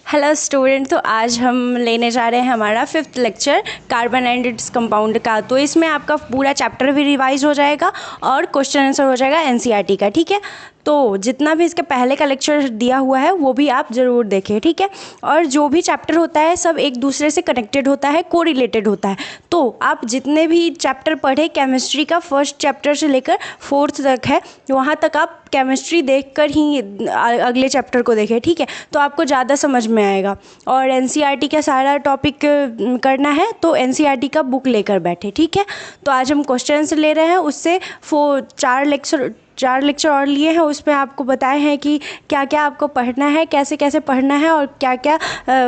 Hello student, तो आज हम लेने जा रहे हैं हमारा 5th lecture carbon and its compound का। तो इसमें आपका पूरा चैप्टर भी रिवाइज हो जाएगा और क्वेश्चन आंसर हो जाएगा एनसीईआरटी का। ठीक है, तो जितना भी इसके पहले का लेक्चर दिया हुआ है वो भी आप ज़रूर देखें। ठीक है, और जो भी चैप्टर होता है सब एक दूसरे से कनेक्टेड होता है, कोरिलेटेड होता है। तो आप जितने भी चैप्टर पढ़े, केमिस्ट्री का फर्स्ट चैप्टर से लेकर 4th तक है, वहाँ तक आप केमिस्ट्री देखकर ही अगले चैप्टर को देखें। ठीक है, तो आपको ज़्यादा समझ में आएगा। और एनसीईआरटी का सारा टॉपिक करना है तो एनसीईआरटी का बुक लेकर बैठे। ठीक है, तो आज हम क्वेश्चन ले रहे हैं, उससे 4 लेक्चर और लिए हैं। उसमें आपको बताए हैं कि क्या क्या आपको पढ़ना है, कैसे कैसे पढ़ना है और क्या क्या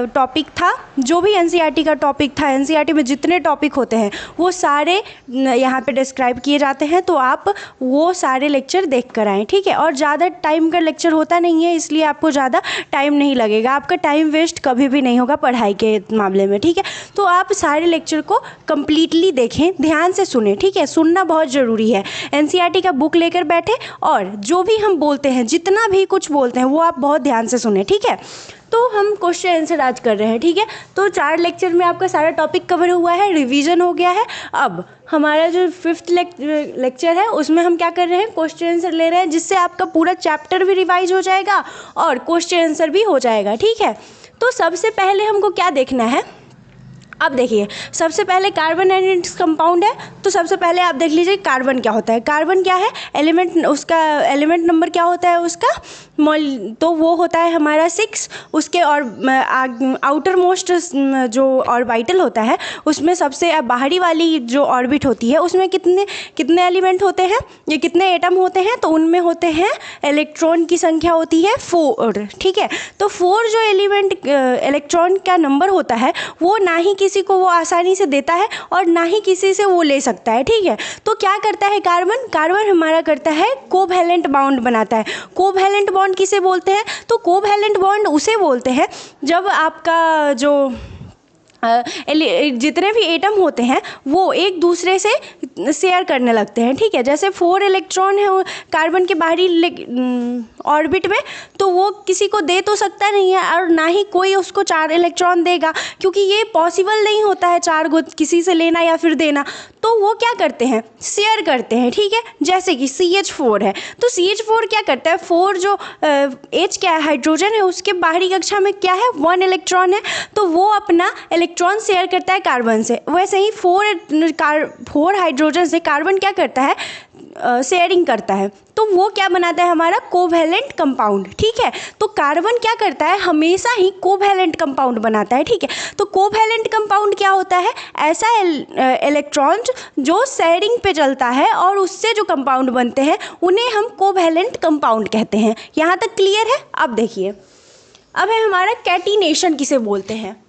टॉपिक था। जो भी एनसीईआरटी का टॉपिक था, एनसीईआरटी में जितने टॉपिक होते हैं वो सारे यहाँ पे डिस्क्राइब किए जाते हैं, तो आप वो सारे लेक्चर देख कर आएँ। ठीक है, और ज़्यादा टाइम का लेक्चर होता नहीं है, इसलिए आपको ज़्यादा टाइम नहीं लगेगा, आपका टाइम वेस्ट कभी भी नहीं होगा पढ़ाई के मामले में। ठीक है, तो आप सारे लेक्चर को कम्प्लीटली देखें, ध्यान से सुने। ठीक है, सुनना बहुत ज़रूरी है। एनसीईआरटी का बुक लेकर बैठे और जो भी हम बोलते हैं, जितना भी कुछ बोलते हैं, वो आप बहुत ध्यान से सुने। ठीक है, तो हम क्वेश्चन आंसर आज कर रहे हैं। ठीक है, तो 4 लेक्चर में आपका सारा टॉपिक कवर हुआ है, रिवीजन हो गया है। अब हमारा जो 5th लेक्चर है उसमें हम क्या कर रहे हैं, क्वेश्चन आंसर ले रहे हैं, जिससे आपका पूरा चैप्टर भी रिवाइज हो जाएगा और क्वेश्चन आंसर भी हो जाएगा। ठीक है, तो सबसे पहले हमको क्या देखना है, अब देखिए, सबसे पहले कार्बन एंड इट्स कंपाउंड है। तो सबसे पहले आप देख लीजिए कार्बन क्या होता है। कार्बन क्या है, एलिमेंट, उसका एलिमेंट नंबर क्या होता है उसका, तो वो होता है हमारा 6। उसके और आउटर मोस्ट जो ऑर्बिटल होता है, उसमें सबसे बाहरी वाली जो ऑर्बिट होती है, उसमें कितने एलिमेंट होते हैं, ये कितने एटम होते हैं, तो उनमें होते हैं इलेक्ट्रॉन की संख्या होती है 4। ठीक है, तो 4 जो इलेक्ट्रॉन का नंबर होता है, वो ना ही किसी को वो आसानी से देता है और ना ही किसी से वो ले सकता है। ठीक है, तो क्या करता है कार्बन हमारा करता है कोवैलेंट बॉन्ड बनाता है। कोवैलेंट बॉन्ड किसे बोलते हैं, तो कोवैलेंट बॉन्ड उसे बोलते हैं जब आपका जो जितने भी एटम होते हैं वो एक दूसरे से शेयर करने लगते हैं। ठीक है, जैसे 4 इलेक्ट्रॉन है कार्बन के बाहरी ऑर्बिट में, तो वो किसी को दे तो सकता नहीं है और ना ही कोई उसको 4 इलेक्ट्रॉन देगा, क्योंकि ये पॉसिबल नहीं होता है 4 को किसी से लेना या फिर देना। तो वो क्या करते हैं, शेयर करते हैं। ठीक है, जैसे कि CH4 है, तो CH4 क्या करता है, 4 जो H क्या है, हाइड्रोजन है, उसके बाहरी कक्षा में क्या है, 1 इलेक्ट्रॉन है, तो वो अपना इलेक्ट्रॉन शेयर करता है कार्बन से। वैसे ही 4 हाइड्रोजन से कार्बन क्या करता है, शेयरिंग करता है, तो वो क्या बनाता है, हमारा कोवैलेंट कंपाउंड। ठीक है, तो कार्बन क्या करता है, हमेशा ही कोवैलेंट कंपाउंड बनाता है। ठीक है, तो कोवैलेंट कंपाउंड क्या होता है, ऐसा इलेक्ट्रॉन जो शेयरिंग पे चलता है और उससे जो कंपाउंड बनते हैं उन्हें हम कोवैलेंट कंपाउंड कहते हैं। यहाँ तक क्लियर है। अब देखिए, अब है हमारा कैटिनेशन किसे बोलते हैं।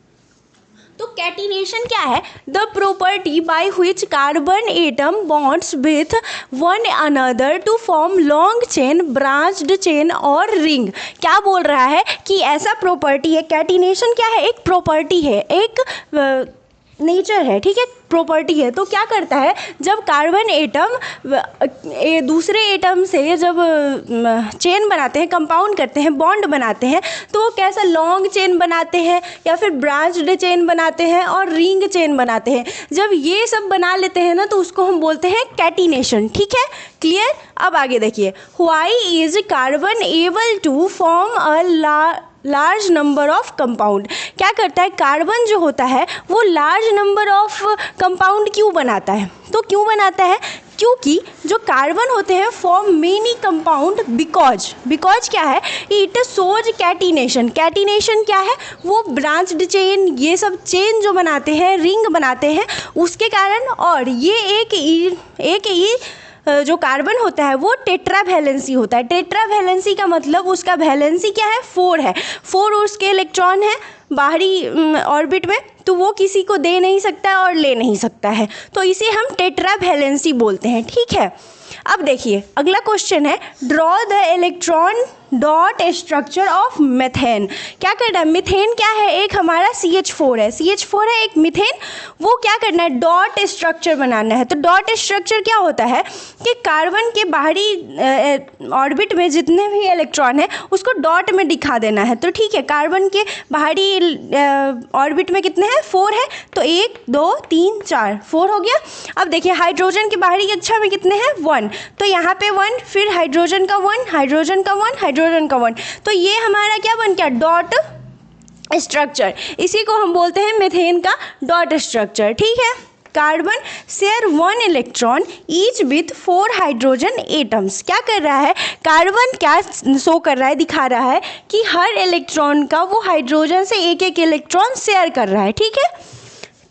तो कैटिनेशन क्या है, the property by which carbon atom bonds with one another to form long chain, branched chain और रिंग। क्या बोल रहा है कि ऐसा प्रॉपर्टी है, कैटिनेशन क्या है, एक प्रॉपर्टी है, एक नेचर है। ठीक है, प्रॉपर्टी है। तो क्या करता है, जब कार्बन एटम दूसरे एटम से जब चेन बनाते हैं, कंपाउंड करते हैं, बॉन्ड बनाते हैं, तो वो कैसा लॉन्ग चेन बनाते हैं या फिर ब्रांच्ड चेन बनाते हैं और रिंग चेन बनाते हैं। जब ये सब बना लेते हैं ना, तो उसको हम बोलते हैं कैटिनेशन। ठीक है, क्लियर। अब आगे देखिए, why is carbon able to form a large number of compound. क्या करता है, कार्बन जो होता है वो लार्ज नंबर ऑफ कंपाउंड क्यों बनाता है, तो क्यों बनाता है, क्योंकि जो कार्बन होते हैं फॉर्म मेनी कंपाउंड बिकॉज क्या है, इट शोज कैटिनेशन। कैटिनेशन क्या है, वो ब्रांच्ड चेन, ये सब चेन जो बनाते हैं, रिंग बनाते हैं, उसके कारण। और ये एक जो कार्बन होता है वो टेट्रावैलेंसी होता है। टेट्रावैलेंसी का मतलब उसका वैलेंसी क्या है, 4 है। 4 उसके इलेक्ट्रॉन है बाहरी ऑर्बिट में, तो वो किसी को दे नहीं सकता और ले नहीं सकता है, तो इसे हम टेट्रावैलेंसी बोलते हैं। ठीक है, अब देखिए अगला क्वेश्चन है, draw the electron dot structure of methane. क्या करना है, मीथेन क्या है, एक हमारा CH4 है, CH4 है एक मीथेन, वो क्या करना है, डॉट स्ट्रक्चर बनाना है। तो डॉट स्ट्रक्चर क्या होता है कि कार्बन के बाहरी ऑर्बिट में जितने भी इलेक्ट्रॉन है उसको डॉट में दिखा देना है। तो ठीक है, कार्बन के बाहरी ऑर्बिट में कितने हैं, 4 है, तो 1 2 3 4 4 हो गया। अब देखिए हाइड्रोजन के बाहरी कक्षा में कितने हैं, 1, तो यहाँ पे 1, फिर हाइड्रोजन का 1, हाइड्रोजन का 1, हाइड्रोजन का 1, तो ये हमारा क्या बन गया, डॉट स्ट्रक्चर। इसी को हम बोलते हैं मीथेन का डॉट स्ट्रक्चर। ठीक है, carbon share 1 electron each with 4 hydrogen atoms. क्या कर रहा है, कार्बन क्या शो कर रहा है, दिखा रहा है कि हर इलेक्ट्रॉन का वो हाइड्रोजन से एक एक इलेक्ट्रॉन शेयर कर रहा है। ठीक है,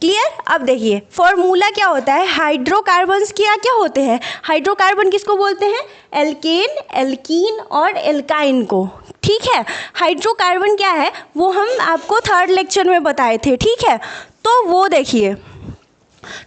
क्लियर। अब देखिए फॉर्मूला क्या होता है, हाइड्रोकार्बन्स क्या क्या होते हैं, हाइड्रोकार्बन किसको बोलते हैं, एल्केन, एल्कीन और एल्काइन को। ठीक है, हाइड्रोकार्बन क्या है वो हम आपको 3rd लेक्चर में बताए थे। ठीक है, तो वो देखिए,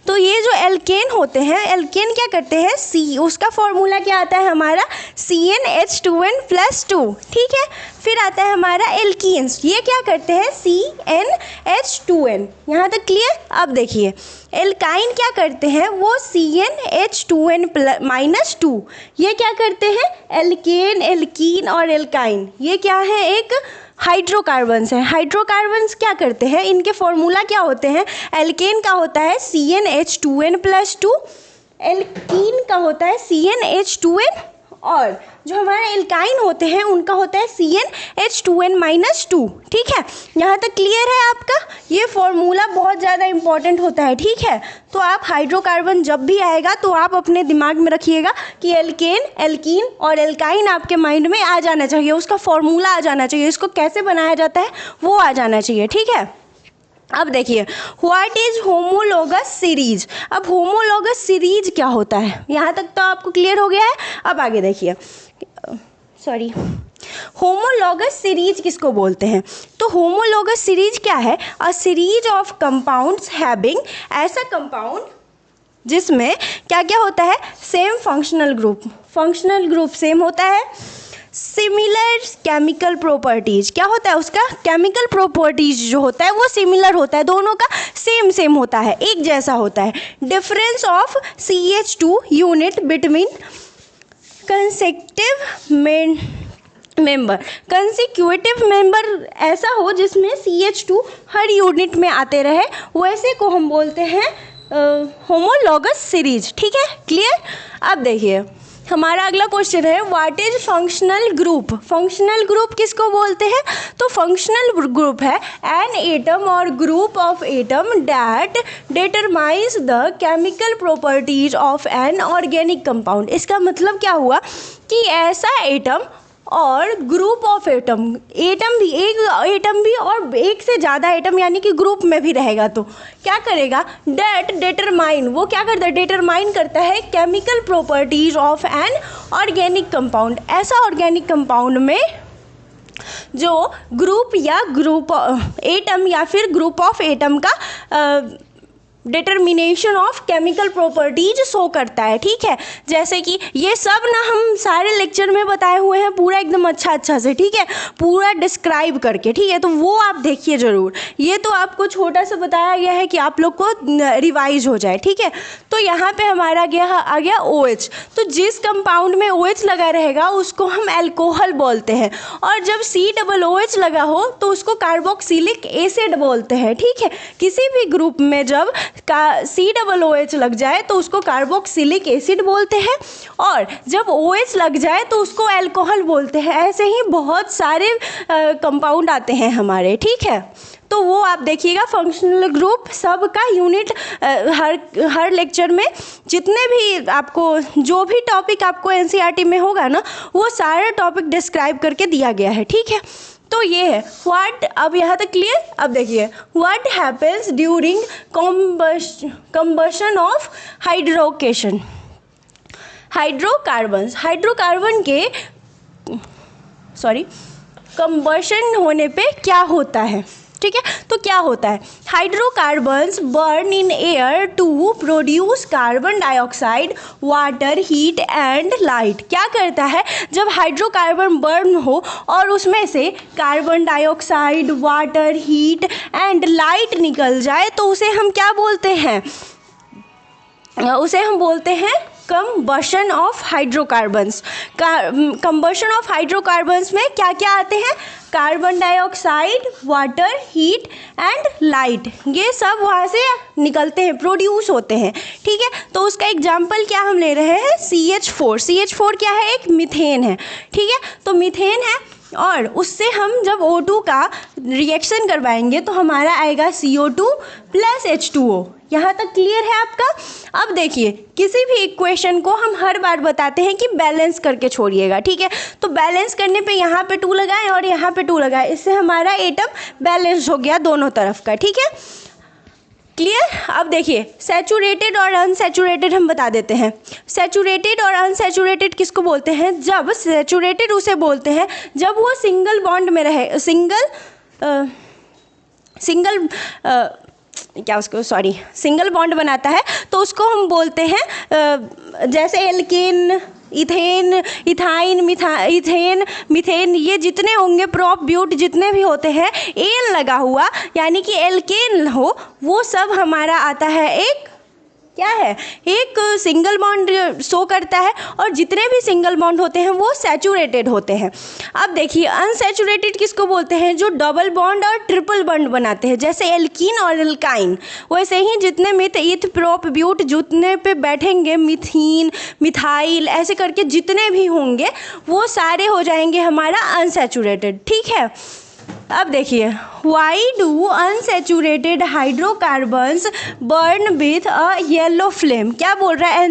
तो ये जो एल्केन होते हैं, एल्केन क्या करते हैं, सी, उसका फॉर्मूला क्या आता है हमारा, CnH2n+2। ठीक है, फिर आता है हमारा एल्कीन्स, ये क्या करते हैं, CnH2n। यहाँ तक क्लियर। अब देखिए एल्काइन क्या करते हैं, वो CnH2n-2। ये क्या करते हैं, एल्केन, एल्कीन और एल्काइन, ये क्या है, एक हाइड्रोकार्बन्स हैं। हाइड्रोकार्बन्स क्या करते हैं, इनके फॉर्मूला क्या होते हैं, एल्केन का होता है CnH2n+2, एल्कीन का होता है CnH2n, और जो हमारे एल्काइन होते हैं उनका होता है CnH2n-2। ठीक है, यहाँ तक क्लियर है आपका, ये फॉर्मूला बहुत ज़्यादा इंपॉर्टेंट होता है। ठीक है, तो आप हाइड्रोकार्बन जब भी आएगा तो आप अपने दिमाग में रखिएगा कि एल्केन, एल्कीन और एल्काइन आपके माइंड में आ जाना चाहिए, उसका फॉर्मूला आ जाना चाहिए, इसको कैसे बनाया जाता है वो आ जाना चाहिए। ठीक है, अब देखिए व्हाट इज होमोलोगस सीरीज। अब होमोलोगस सीरीज क्या होता है, यहाँ तक तो आपको क्लियर हो गया है। अब आगे देखिए, सॉरी, होमोलोगस सीरीज किसको बोलते हैं, तो होमोलोगस सीरीज क्या है, a series of compounds having, ऐसा कंपाउंड जिसमें क्या क्या होता है, सेम फंक्शनल ग्रुप सेम होता है, सिमिलर केमिकल प्रॉपर्टीज, क्या होता है उसका, केमिकल प्रॉपर्टीज जो होता है वो सिमिलर होता है, दोनों का सेम होता है, एक जैसा होता है। Difference of CH2 unit between consecutive member ऐसा हो जिसमें CH2 हर यूनिट में आते रहे, वैसे को हम बोलते हैं होमोलोगस सीरीज। ठीक है, क्लियर। अब देखिए हमारा अगला क्वेश्चन है, what is functional group. Functional group किसको बोलते हैं, तो फंक्शनल ग्रुप है एन एटम और group of atom that determines the chemical properties of an organic compound. इसका मतलब क्या हुआ कि ऐसा एटम और ग्रुप ऑफ एटम भी, एक एटम भी और एक से ज़्यादा एटम यानी कि ग्रुप में भी रहेगा, तो क्या करेगा, डेट डिटरमाइन, वो क्या करता है, डिटरमाइन करता है chemical properties of an organic compound. ऐसा ऑर्गेनिक कंपाउंड में जो ग्रुप एटम या फिर ग्रुप ऑफ एटम का determination of chemical properties show करता है। ठीक है, जैसे कि ये सब ना हम सारे लेक्चर में बताए हुए हैं पूरा एकदम अच्छा से, ठीक है, पूरा डिस्क्राइब करके। ठीक है, तो वो आप देखिए ज़रूर, ये तो आपको छोटा सा बताया गया है कि आप लोग को रिवाइज हो जाए। ठीक है, तो यहाँ पे हमारा आ गया OH। तो जिस कंपाउंड में OH लगा रहेगा उसको हम एल्कोहल बोलते हैं, और जब COOH लगा हो तो उसको कार्बोक्सिलिक एसिड बोलते हैं। ठीक है, किसी भी ग्रुप में जब COOH लग जाए तो उसको कार्बोक्सिलिक एसिड बोलते हैं, और जब OH लग जाए तो उसको अल्कोहल बोलते हैं। ऐसे ही बहुत सारे कंपाउंड आते हैं हमारे। ठीक है, तो वो आप देखिएगा, फंक्शनल ग्रुप सब का यूनिट हर लेक्चर में जितने भी आपको जो भी टॉपिक आपको NCERT में होगा ना, वो सारे टॉपिक डिस्क्राइब करके दिया गया है। ठीक है, तो ये है व्हाट, अब यहाँ तक क्लियर। अब देखिए what happens during combustion of hydrocarbon. Hydrocarbon के कंबशन होने पे क्या होता है, ठीक है। तो क्या होता है, hydrocarbons burn in air to produce carbon dioxide, water, heat and light. क्या करता है, जब हाइड्रोकार्बन बर्न हो और उसमें से carbon dioxide, water, heat and light निकल जाए तो उसे हम क्या बोलते हैं, उसे हम बोलते हैं combustion of hydrocarbons. Combustion of hydrocarbons में क्या क्या आते हैं, carbon dioxide, water, heat and light, ये सब वहाँ से निकलते हैं, प्रोड्यूस होते हैं, ठीक है। तो उसका एग्जाम्पल क्या हम ले रहे हैं, CH4। CH4 क्या है, एक मीथेन है, ठीक है। तो मीथेन है और उससे हम जब O2 का रिएक्शन करवाएंगे तो हमारा आएगा CO2 + H2O। यहाँ तक क्लियर है आपका। अब देखिए, किसी भी इक्वेशन को हम हर बार बताते हैं कि बैलेंस करके छोड़िएगा, ठीक है। तो बैलेंस करने पे यहाँ पे 2 लगाएं और यहाँ पे 2 लगाएं, इससे हमारा एटम बैलेंस हो गया दोनों तरफ का, ठीक है। क्लियर। अब देखिए, सैचुरेटेड और अनसैचुरेटेड हम बता देते हैं। सैचुरेटेड और अनसैचुरेटेड किसको बोलते हैं, जब सैचुरेटेड उसे बोलते हैं जब वो सिंगल बॉन्ड में रहे, सिंगल बॉन्ड बनाता है तो उसको हम बोलते हैं, जैसे alkane, ethane, ethyne, ethane, methane, ये जितने होंगे, प्रोप, ब्यूट, जितने भी होते हैं, एन लगा हुआ यानी कि एल्केन हो, वो सब हमारा आता है एक क्या है, एक सिंगल बॉन्ड शो करता है और जितने भी सिंगल बॉन्ड होते हैं वो सैचुरेटेड होते हैं। अब देखिए, अनसैचुरेटेड किसको बोलते हैं, जो डबल बॉन्ड और ट्रिपल बॉन्ड बनाते हैं, जैसे एल्कीन और एल्काइन। वैसे ही जितने मिथ, इथ, प्रोप, ब्यूट जितने पे बैठेंगे, मिथीन, मिथाइल, ऐसे करके जितने भी होंगे वो सारे हो जाएंगे हमारा अनसैचुरेटेड, ठीक है। अब देखिए, why do unsaturated hydrocarbons burn with a yellow flame. क्या बोल रहा है,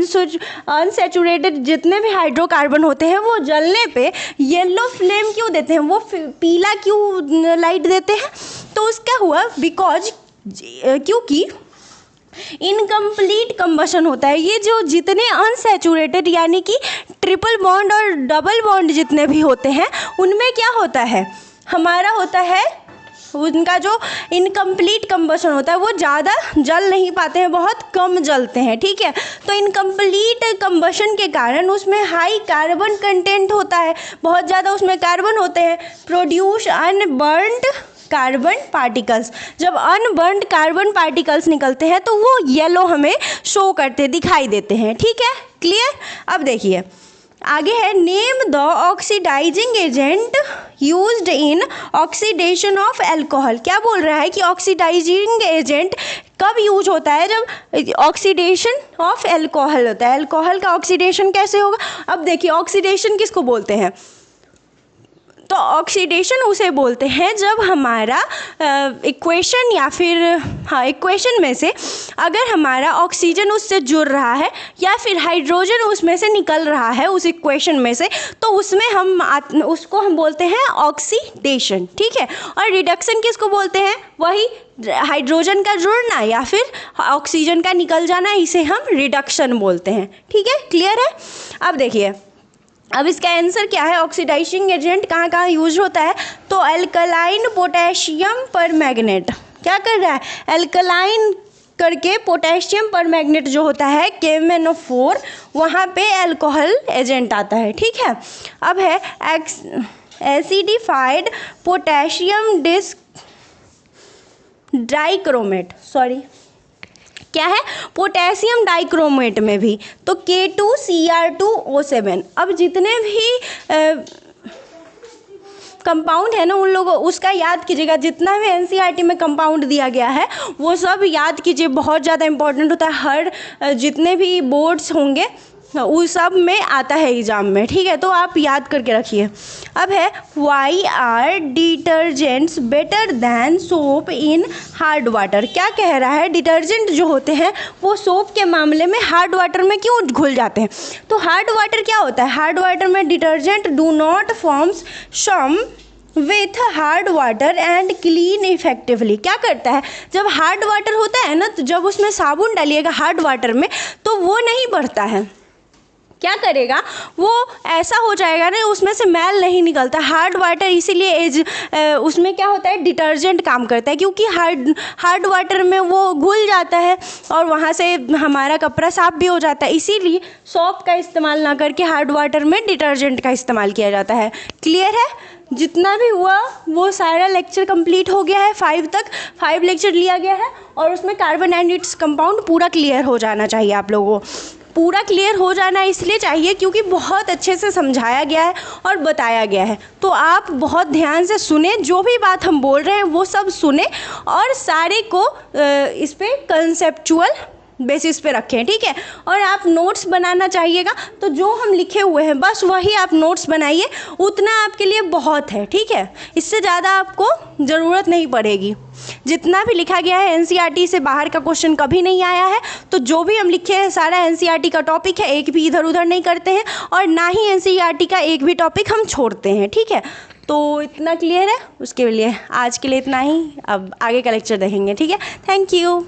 अनसैचुरेटेड जितने भी हाइड्रोकार्बन होते हैं वो जलने पे येलो फ्लेम क्यों देते हैं, वो पीला क्यों लाइट देते हैं। तो उसका हुआ बिकॉज, क्योंकि इनकम्प्लीट कंबशन होता है। ये जो जितने अनसैचुरेटेड यानी कि ट्रिपल बॉन्ड और डबल बॉन्ड जितने भी होते हैं उनमें क्या होता है, हमारा होता है उनका जो इनकम्प्लीट कंबशन होता है, वो ज़्यादा जल नहीं पाते हैं, बहुत कम जलते हैं, ठीक है। तो इनकम्प्लीट कंबशन के कारण उसमें हाई कार्बन कंटेंट होता है, बहुत ज़्यादा उसमें कार्बन होते हैं। Produce unburned carbon particles. जब अनबर्न्ड कार्बन पार्टिकल्स निकलते हैं तो वो येलो हमें शो करते दिखाई देते हैं, ठीक है, क्लियर। अब देखिए आगे है, name the oxidising agent used in oxidation of alcohol. क्या बोल रहा है कि ऑक्सीडाइजिंग एजेंट कब यूज होता है, जब ऑक्सीडेशन ऑफ अल्कोहल होता है। अल्कोहल का ऑक्सीडेशन कैसे होगा, अब देखिए ऑक्सीडेशन किसको बोलते हैं, तो ऑक्सीडेशन उसे बोलते हैं जब हमारा इक्वेशन या फिर इक्वेशन में से अगर हमारा ऑक्सीजन उससे जुड़ रहा है या फिर हाइड्रोजन उसमें से निकल रहा है उस इक्वेशन में से, तो उसमें उसको हम बोलते हैं ऑक्सीडेशन, ठीक है। और रिडक्शन किसको बोलते हैं, वही हाइड्रोजन का जुड़ना या फिर ऑक्सीजन का निकल जाना, इसे हम रिडक्शन बोलते हैं, ठीक है, क्लियर है। अब देखिए, अब इसका आंसर क्या है, ऑक्सीडाइजिंग एजेंट कहाँ कहाँ यूज होता है, तो अल्कलाइन पोटेशियम परमैंगनेट। क्या कर रहा है, अल्कलाइन करके पोटेशियम परमैंगनेट जो होता है KMnO4, वहाँ पे अल्कोहल एजेंट आता है, ठीक है। अब है एसिडिफाइड पोटेशियम डाइक्रोमेट, क्या है, पोटेशियम डाइक्रोमेट में भी, तो K2Cr2O7। अब जितने भी कंपाउंड है ना, उन लोगों उसका याद कीजिएगा, जितना भी NCERT में कंपाउंड दिया गया है वो सब याद कीजिए, बहुत ज़्यादा इंपॉर्टेंट होता है। हर जितने भी बोर्ड्स होंगे उस सब में आता है एग्ज़ाम में, ठीक है, तो आप याद करके रखिए। अब है, why are detergents better than soap in hard water. क्या कह रहा है, डिटर्जेंट जो होते हैं वो सोप के मामले में हार्ड वाटर में क्यों घुल जाते हैं, तो हार्ड वाटर क्या होता है, हार्ड वाटर में detergent do not forms scum with hard water and clean effectively. क्या करता है, जब हार्ड वाटर होता है ना, तो जब उसमें साबुन डालिएगा हार्ड वाटर में तो वो नहीं बढ़ता है, क्या करेगा, वो ऐसा हो जाएगा ना, उसमें से मैल नहीं निकलता। हार्ड वाटर इसीलिए उसमें क्या होता है, डिटर्जेंट काम करता है, क्योंकि हार्ड वाटर में वो घुल जाता है और वहाँ से हमारा कपड़ा साफ भी हो जाता है। इसीलिए सॉप का इस्तेमाल ना करके हार्ड वाटर में डिटर्जेंट का इस्तेमाल किया जाता है। क्लियर है? जितना भी हुआ वो सारा लेक्चर कंप्लीट हो गया है। 5 तक 5 लेक्चर लिया गया है और उसमें कार्बन एंड इट्स कंपाउंड पूरा क्लियर हो जाना चाहिए। आप लोगों को पूरा क्लियर हो जाना इसलिए चाहिए क्योंकि बहुत अच्छे से समझाया गया है और बताया गया है। तो आप बहुत ध्यान से सुने, जो भी बात हम बोल रहे हैं वो सब सुने और सारे को इस पे कंसेप्चुअल बेसिस पे रखें, ठीक है। और आप नोट्स बनाना चाहिएगा, तो जो हम लिखे हुए हैं बस वही आप नोट्स बनाइए, उतना आपके लिए बहुत है, ठीक है। इससे ज़्यादा आपको ज़रूरत नहीं पड़ेगी। जितना भी लिखा गया है एनसीईआरटी से बाहर का क्वेश्चन कभी नहीं आया है, तो जो भी हम लिखे हैं सारा एनसीईआरटी का टॉपिक है, एक भी इधर उधर नहीं करते हैं और ना ही एनसीईआरटी का एक भी टॉपिक हम छोड़ते हैं, ठीक है। तो इतना क्लियर है, उसके लिए आज के लिए इतना ही। अब आगे का लेक्चर देखेंगे, ठीक है। Thank you.